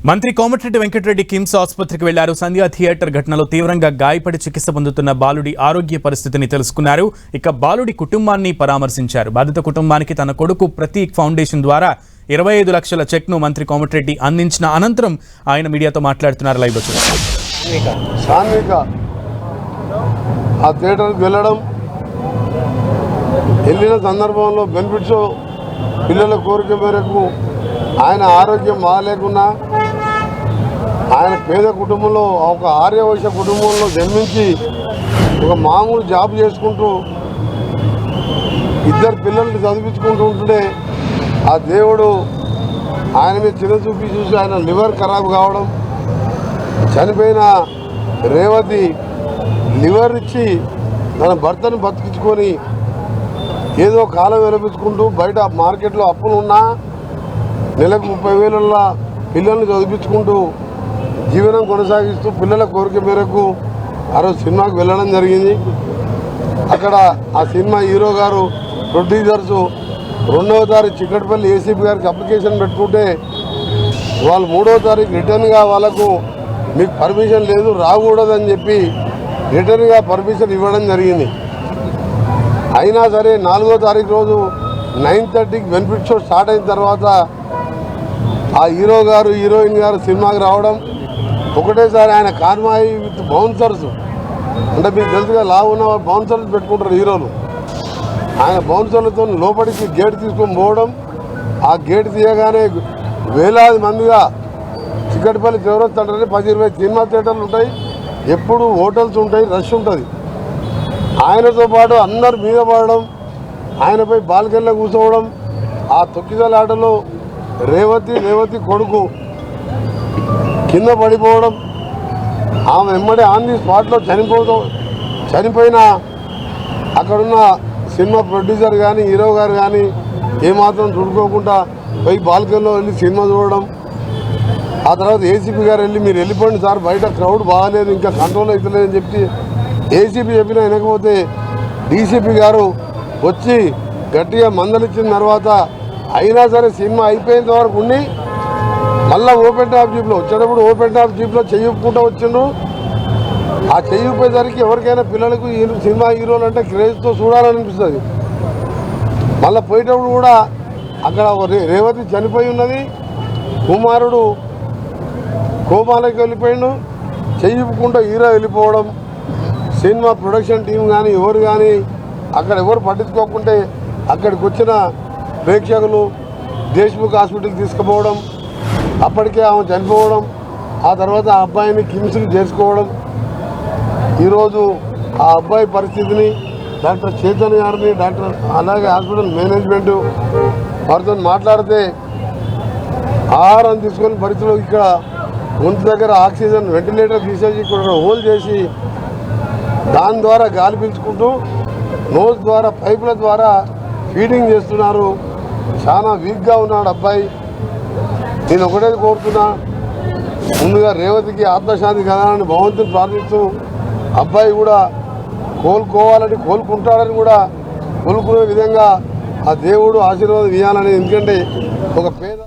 మంత్రి కోమటిరెడ్డి వెంకటరెడ్డి కిమ్స్ ఆసుపత్రికి వెళ్లారు. సంధ్యా థియేటర్ ఘటనలో తీవ్రంగా గాయపడి చికిత్స పొందుతున్న బాలుడి ఆరోగ్య పరిస్థితిని తెలుసుకున్నారు. ఇక బాలుడి కుటుంబాన్ని పరామర్శించారు. బాధిత కుటుంబానికి తన కొడుకు ప్రతీక్ ఫౌండేషన్ ద్వారా 25 లక్షల చెక్ను మంత్రి కోమటిరెడ్డి అందించిన అనంతరం ఆయన మీడియాతో మాట్లాడుతున్నారు. లైవ్ వచ్చి ఆ థియేటర్కి వెళ్ళిన సందర్భంలో బెనిఫిట్ షో పిల్లల కోరిక మేరకు ఆయన ఆరోగ్యం బాగాలేకున్నా ఆయన పేద కుటుంబంలో ఒక ఆర్యవైశ్య కుటుంబంలో జన్మించి ఒక మామూలు జాబ్ చేసుకుంటూ ఇద్దరు పిల్లల్ని చదివించుకుంటూ ఉంటుంటే ఆ దేవుడు ఆయన మీద చిన్న చూపి చూసి ఆయన లివర్ ఖరాబ్ కావడం, చనిపోయిన రేవతి లివర్ ఇచ్చి తన భర్తను బతికించుకొని ఏదో కాలం విరపించుకుంటూ బయట మార్కెట్లో అప్పులు ఉన్నా నెలకు 30,000 పిల్లల్ని చదివించుకుంటూ జీవనం కొనసాగిస్తూ పిల్లల కోరిక మేరకు ఆ రోజు సినిమాకి వెళ్ళడం జరిగింది. అక్కడ ఆ సినిమా హీరో గారు ప్రొడ్యూసర్సు 2వ తారీఖు చిక్కటిపల్లి ఏసీపీ గారికి అప్లికేషన్ పెట్టుకుంటే వాళ్ళు 3వ తారీఖు రిటర్న్గా వాళ్ళకు మీకు పర్మిషన్ లేదు రాకూడదని చెప్పి రిటర్న్గా పర్మిషన్ ఇవ్వడం జరిగింది. అయినా సరే 4వ తారీఖు రోజు 9:30కి బెనిఫిట్ షో స్టార్ట్ అయిన తర్వాత ఆ హీరో గారు హీరోయిన్ గారు సినిమాకి రావడం, ఒకటేసారి ఆయన కార్మాయి విత్ బౌన్సర్స్, అంటే మీకు తెలుసుగా లావు ఉన్న బౌన్సర్స్ పెట్టుకుంటారు హీరోలు, ఆయన బౌన్సర్లతో లోపలికి గేట్ తీసుకొని పోవడం, ఆ గేట్ తీయగానే వేలాది మందిగా చిక్కటిపల్లి చౌరస్తా అంటే 10-20 సినిమా థియేటర్లు ఉంటాయి, ఎప్పుడు హోటల్స్ ఉంటాయి, రష్ ఉంటుంది. ఆయనతో పాటు అందరు మీద పడడం, ఆయనపై బాల్కనీలో కూర్చోవడం, ఆ తొక్కిసలాటలో రేవతి కొడుకు కింద పడిపోవడం, ఆమె వెంబడి ఆన్ ది స్పాట్లో చనిపోయిన అక్కడున్న సినిమా ప్రొడ్యూసర్ కానీ హీరో గారు కానీ ఏమాత్రం చూడుకోకుండా పోయి బాల్కనీలో వెళ్ళి సినిమా చూడడం. ఆ తర్వాత ఏసీపీ గారు వెళ్ళి మీరు వెళ్ళిపోండి సార్, బయట క్రౌడ్ బాగాలేదు, ఇంకా కంట్రోల్ అవుతలేదని చెప్పి ఏసీపీ చెప్పినా వినకపోతే డీసీపీ గారు వచ్చి గట్టిగా మందలిచ్చిన తర్వాత అయినా సరే సినిమా అయిపోయేంత వరకు ఉండి మళ్ళీ ఓపెన్ టాప్ జీప్లో వచ్చేటప్పుడు ఓపెన్ టాప్ జీప్లో చెయ్యిపుకుంటూ వచ్చిండ్రు. ఆ చెయ్యిపోయేసరికి ఎవరికైనా పిల్లలకు సినిమా హీరోలు అంటే క్రేజ్తో చూడాలనిపిస్తుంది. మళ్ళీ పోయేటప్పుడు కూడా అక్కడ రేవతి చనిపోయి ఉన్నది, కుమారుడు కోమాలకి వెళ్ళిపోయిండు, చెయ్యిపుకుంటూ హీరో వెళ్ళిపోవడం, సినిమా ప్రొడక్షన్ టీం కానీ ఎవరు కానీ అక్కడ ఎవరు పట్టించుకోకుంటే అక్కడికి వచ్చిన ప్రేక్షకులు దేశ్ముఖ్ హాస్పిటల్కి తీసుకుపోవడం, అప్పటికే ఆమె చనిపోవడం, ఆ తర్వాత ఆ అబ్బాయిని కిమ్స్కి చేర్చుకోవడం. ఈరోజు ఆ అబ్బాయి పరిస్థితిని డాక్టర్ చైతన్య గారిని అలాగే హాస్పిటల్ మేనేజ్మెంట్ వారితో మాట్లాడితే ఆహారం తీసుకొని పరిస్థితులు ఇక్కడ గొంతు దగ్గర ఆక్సిజన్ వెంటిలేటర్ తీసేసి ఇక్కడ హోల్ చేసి దాని ద్వారా గాలి పీల్చుకుంటూ నోస్ ద్వారా పైపుల ద్వారా ఫీడింగ్ చేస్తున్నారు. చాలా వీక్గా ఉన్నాడు అబ్బాయి. నేను ఒకటే కోరుతున్నా, ముందుగా రేవతికి ఆత్మశాంతి కలగాలని భగవంతుని ప్రార్థిస్తూ అబ్బాయి కూడా కోలుకోవాలని కోలుకుంటాడని కూడా కోలుకునే విధంగా ఆ దేవుడు ఆశీర్వాదం ఇవ్వాలని. ఎందుకంటే ఒక పేద